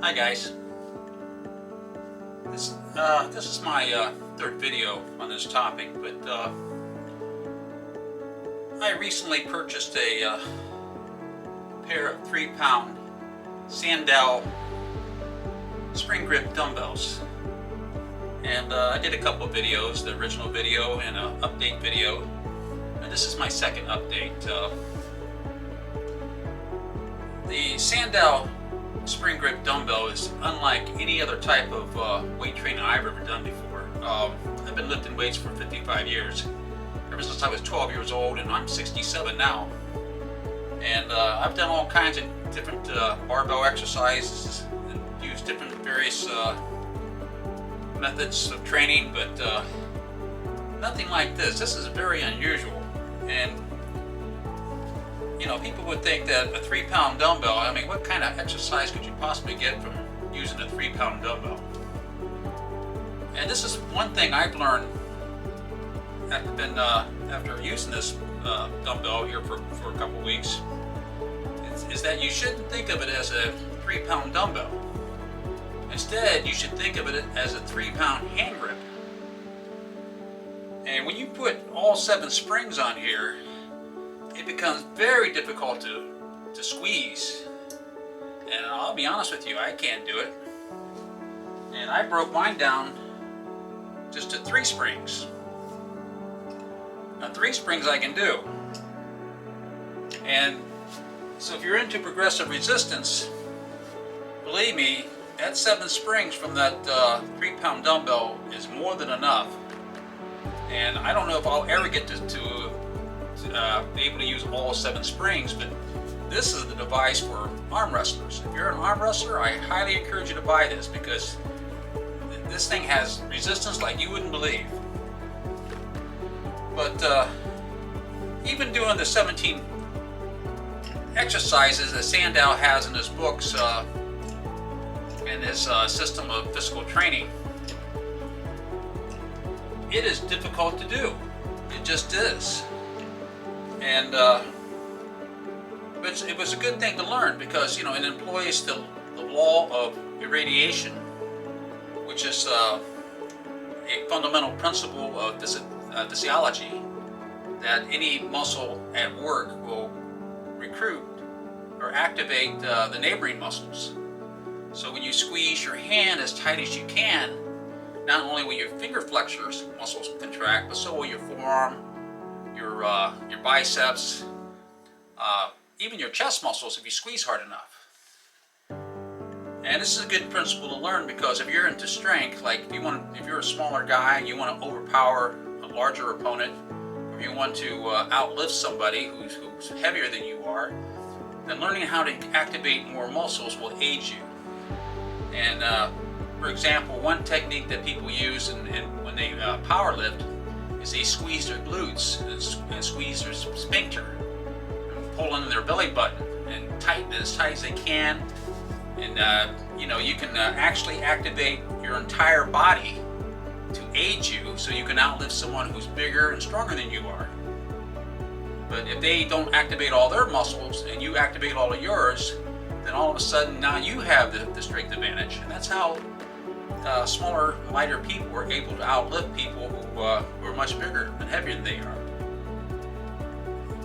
Hi guys. This is my third video on this topic, but I recently purchased a pair of 3-pound Sandow spring grip dumbbells, and I did a couple of videos, the original video and an update video, and this is my second update. The Sandow spring grip dumbbell is unlike any other type of weight training I've ever done before. I've been lifting weights for 55 years, ever since I was 12 years old, and I'm 67 now. And I've done all kinds of different barbell exercises and used different various methods of training, but nothing like this. This is very unusual. And you know, people would think that a 3-pound dumbbell, I mean, what kind of exercise could you possibly get from using a 3-pound dumbbell? And this is one thing I've learned after using this dumbbell here for a couple of weeks, is that you shouldn't think of it as a 3-pound dumbbell. Instead, you should think of it as a 3-pound hand grip. And when you put all 7 springs on here, it becomes very difficult to squeeze. And I'll be honest with you, I can't do it. And I broke mine down just to 3 springs. Now 3 springs I can do. And so if you're into progressive resistance, believe me, that 7 springs from that 3-pound dumbbell is more than enough. And I don't know if I'll ever get to be able to use all 7 springs, but this is the device for arm wrestlers. If you're an arm wrestler, I highly encourage you to buy this, because this thing has resistance like you wouldn't believe. But even doing the 17 exercises that Sandow has in his books, in his system of physical training, it is difficult to do. It just is. And it was a good thing to learn, because you know it employs the law of irradiation, which is a fundamental principle of physiology, that any muscle at work will recruit or activate the neighboring muscles. So when you squeeze your hand as tight as you can, not only will your finger flexors muscles contract, but so will your forearm, your biceps, even your chest muscles if you squeeze hard enough. And this is a good principle to learn, because if you're into strength, like if you're a smaller guy and you want to overpower a larger opponent, or you want to outlift somebody who's heavier than you are, then learning how to activate more muscles will aid you. And for example, one technique that people use when they power lift is they squeeze their glutes and squeeze their sphincter, and pull in their belly button and tighten it as tight as they can. And you know, you can actually activate your entire body to aid you, so you can outlift someone who's bigger and stronger than you are. But if they don't activate all their muscles and you activate all of yours, then all of a sudden now you have the strength advantage. And that's how smaller, lighter people were able to outlift people who are much bigger and heavier than they are.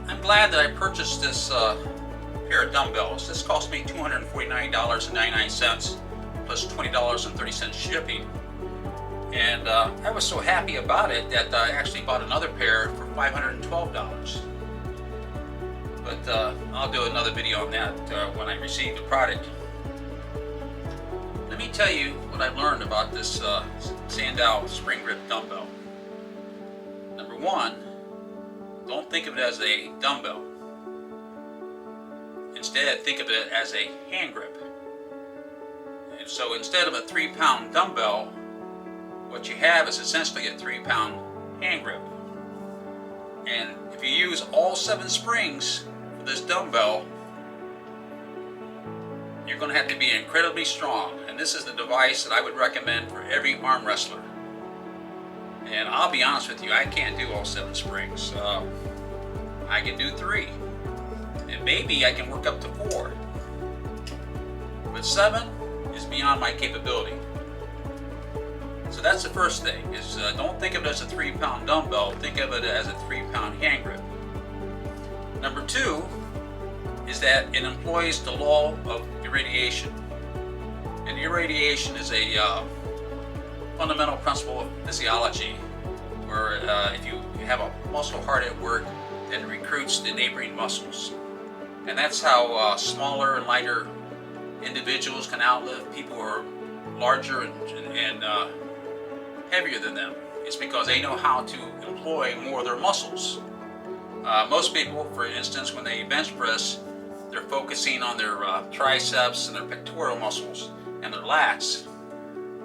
I'm glad that I purchased this pair of dumbbells. This cost me $249.99 plus $20.30 shipping. And I was so happy about it that I actually bought another pair for $512. But I'll do another video on that when I receive the product. Let me tell you what I've learned about this Sandow spring grip dumbbell. Number 1, don't think of it as a dumbbell. Instead, think of it as a hand grip. And so instead of a 3-pound dumbbell, what you have is essentially a 3-pound hand grip. And if you use all 7 springs for this dumbbell, you're going to have to be incredibly strong. And this is the device that I would recommend for every arm wrestler. And I'll be honest with you, I can't do all 7 springs. I can do 3. And maybe I can work up to 4. But 7 is beyond my capability. So that's the first thing, is don't think of it as a 3-pound dumbbell, think of it as a 3-pound hand grip. Number 2 is that it employs the law of irradiation. And irradiation is a fundamental principle of physiology, where if you have a muscle hard at work, then it recruits the neighboring muscles. And that's how smaller and lighter individuals can outlift people who are larger and heavier than them. It's because they know how to employ more of their muscles. Most people, for instance, when they bench press, they're focusing on their triceps and their pectoral muscles and their lats.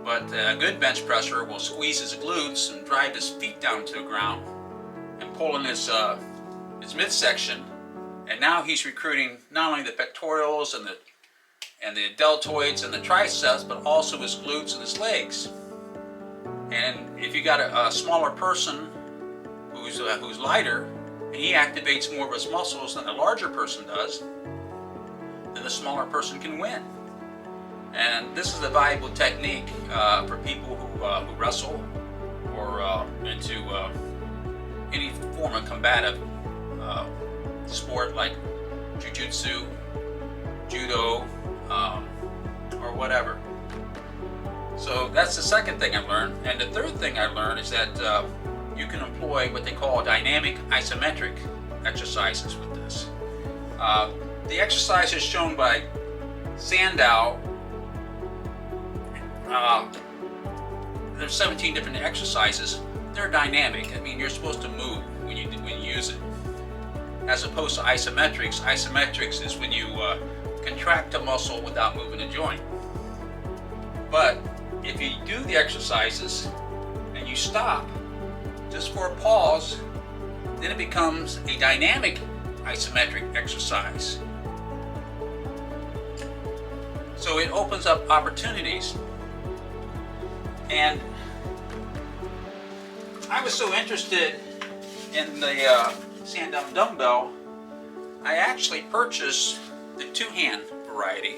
But a good bench presser will squeeze his glutes and drive his feet down to the ground and pull in his midsection. And now he's recruiting not only the pectorals and the deltoids and the triceps, but also his glutes and his legs. And if you got a smaller person who's lighter, and he activates more of his muscles than the larger person does, then the smaller person can win. And this is a valuable technique for people who wrestle or into any form of combative sport like jiu-jitsu, judo, or whatever. So that's the second thing I learned. And the third thing I learned is that you can employ what they call dynamic isometric exercises with this. The exercises shown by Sandow, there's 17 different exercises. They're dynamic. I mean, you're supposed to move when you use it. As opposed to isometrics. Isometrics is when you contract a muscle without moving a joint. But if you do the exercises and you stop just for a pause, then it becomes a dynamic isometric exercise. So it opens up opportunities. And I was so interested in the Sandow dumbbell, I actually purchased the 2-hand variety,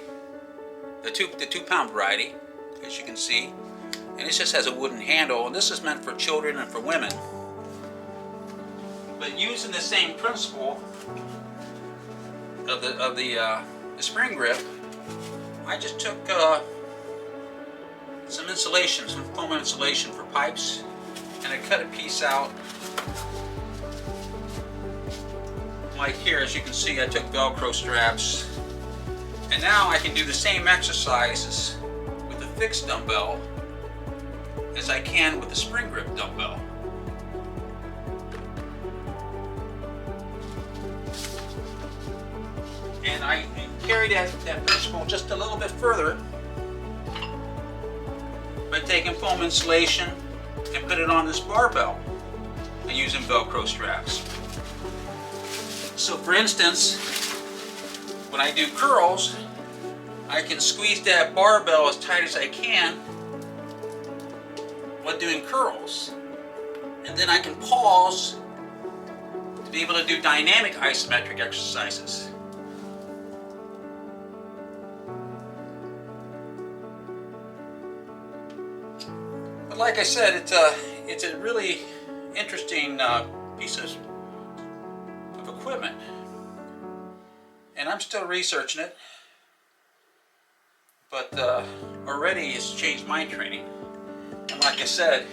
the 2-pound variety, as you can see, and it just has a wooden handle, and this is meant for children and for women. But using the same principle of the spring grip, I just took some insulation, some foam insulation for pipes, and I cut a piece out. Like here, as you can see, I took Velcro straps, and now I can do the same exercises with a fixed dumbbell as I can with the spring grip dumbbell. And I carry that principle just a little bit further by taking foam insulation and put it on this barbell and using Velcro straps. So for instance, when I do curls, I can squeeze that barbell as tight as I can while doing curls. And then I can pause to be able to do dynamic isometric exercises. But like I said, it's a really interesting piece of equipment, and I'm still researching it, but already it's changed my training. And like I said,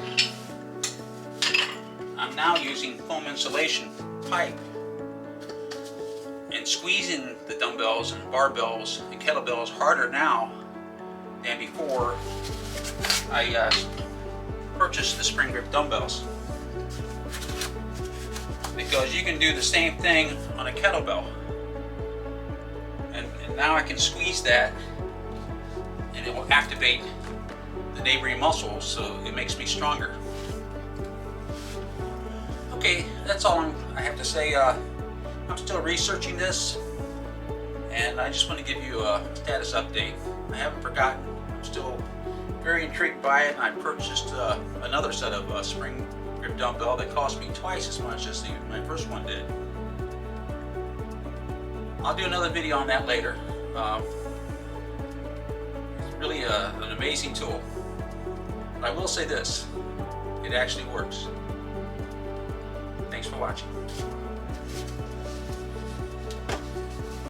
I'm now using foam insulation pipe and squeezing the dumbbells and barbells and kettlebells harder now than before I purchased the spring grip dumbbells. Because you can do the same thing on a kettlebell. And now I can squeeze that and it will activate the neighboring muscles, so it makes me stronger. Okay, that's all I have to say. I'm still researching this, and I just want to give you a status update. I haven't forgotten. I'm still very intrigued by it, and I purchased another set of spring grip dumbbell that cost me twice as much as my first one did. I'll do another video on that later. really an amazing tool. But I will say this, it actually works. Thanks for watching.